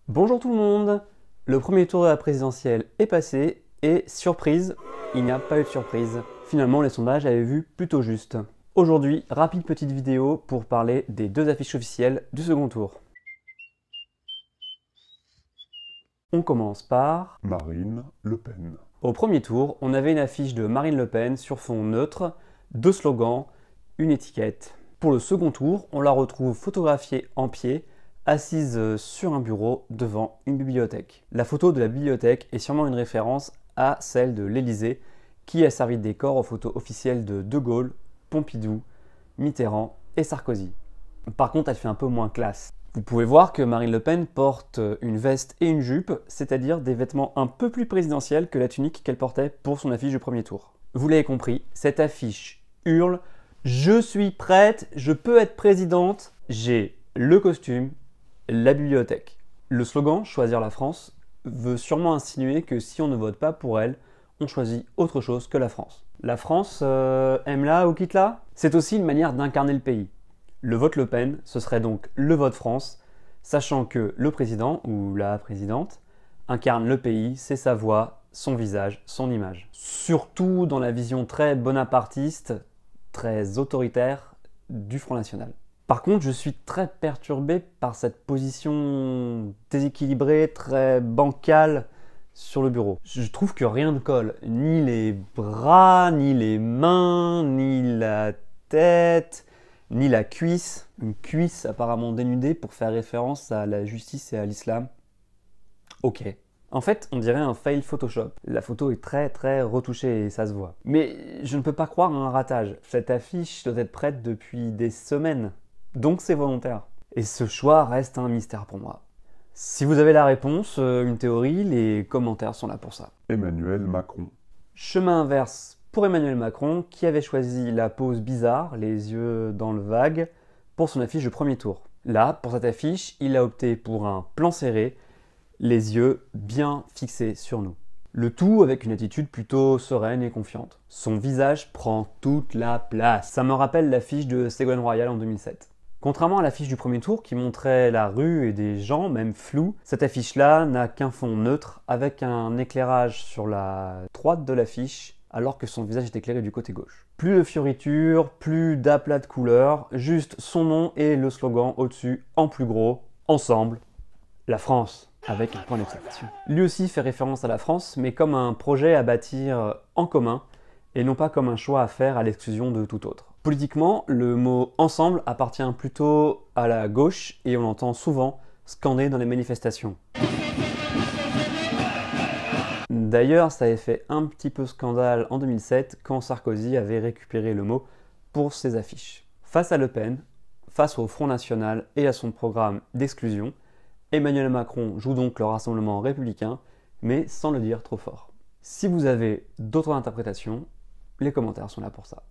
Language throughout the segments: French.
Bonjour tout le monde! Le premier tour de la présidentielle est passé et surprise, il n'y a pas eu de surprise. Finalement, les sondages avaient vu plutôt juste. Aujourd'hui, rapide petite vidéo pour parler des deux affiches officielles du second tour. On commence par... Marine Le Pen. Au premier tour, on avait une affiche de Marine Le Pen sur fond neutre, deux slogans, une étiquette. Pour le second tour, on la retrouve photographiée en pied, assise sur un bureau devant une bibliothèque. La photo de la bibliothèque est sûrement une référence à celle de l'Élysée, qui a servi de décor aux photos officielles de Gaulle, Pompidou, Mitterrand et Sarkozy. Par contre, elle fait un peu moins classe. Vous pouvez voir que Marine Le Pen porte une veste et une jupe, c'est-à-dire des vêtements un peu plus présidentiels que la tunique qu'elle portait pour son affiche du premier tour. Vous l'avez compris, cette affiche hurle « Je suis prête, je peux être présidente, j'ai le costume, la bibliothèque ». Le slogan « Choisir la France » veut sûrement insinuer que si on ne vote pas pour elle, on choisit autre chose que la France. La France, aime-la ou quitte-la? C'est aussi une manière d'incarner le pays. Le vote Le Pen, ce serait donc le vote France, sachant que le président ou la présidente incarne le pays, c'est sa voix, son visage, son image. Surtout dans la vision très bonapartiste, très autoritaire du Front National. Par contre, je suis très perturbé par cette position déséquilibrée, très bancale sur le bureau. Je trouve que rien ne colle, ni les bras, ni les mains, ni la tête, ni la cuisse. Une cuisse apparemment dénudée pour faire référence à la justice et à l'islam. Ok. En fait, on dirait un fail Photoshop. La photo est très retouchée et ça se voit. Mais je ne peux pas croire à un ratage. Cette affiche doit être prête depuis des semaines. Donc c'est volontaire. Et ce choix reste un mystère pour moi. Si vous avez la réponse, une théorie, les commentaires sont là pour ça. Emmanuel Macron. Chemin inverse pour Emmanuel Macron, qui avait choisi la pose bizarre, les yeux dans le vague, pour son affiche de premier tour. Là, pour cette affiche, il a opté pour un plan serré, les yeux bien fixés sur nous. Le tout avec une attitude plutôt sereine et confiante. Son visage prend toute la place. Ça me rappelle l'affiche de Ségolène Royal en 2007. Contrairement à l'affiche du premier tour qui montrait la rue et des gens, même flous, cette affiche-là n'a qu'un fond neutre avec un éclairage sur la droite de l'affiche alors que son visage est éclairé du côté gauche. Plus de fioritures, plus d'aplats de couleurs, juste son nom et le slogan au-dessus en plus gros, ensemble, la France, avec un point d'exclamation. Lui aussi fait référence à la France, mais comme un projet à bâtir en commun et non pas comme un choix à faire à l'exclusion de tout autre. Politiquement, le mot « ensemble » appartient plutôt à la gauche et on l'entend souvent scander dans les manifestations. D'ailleurs, ça avait fait un petit peu scandale en 2007 quand Sarkozy avait récupéré le mot pour ses affiches. Face à Le Pen, face au Front National et à son programme d'exclusion, Emmanuel Macron joue donc le Rassemblement républicain, mais sans le dire trop fort. Si vous avez d'autres interprétations, les commentaires sont là pour ça.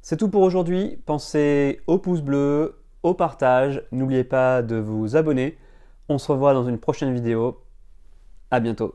C'est tout pour aujourd'hui, pensez au pouce bleu, au partage, n'oubliez pas de vous abonner. On se revoit dans une prochaine vidéo, à bientôt.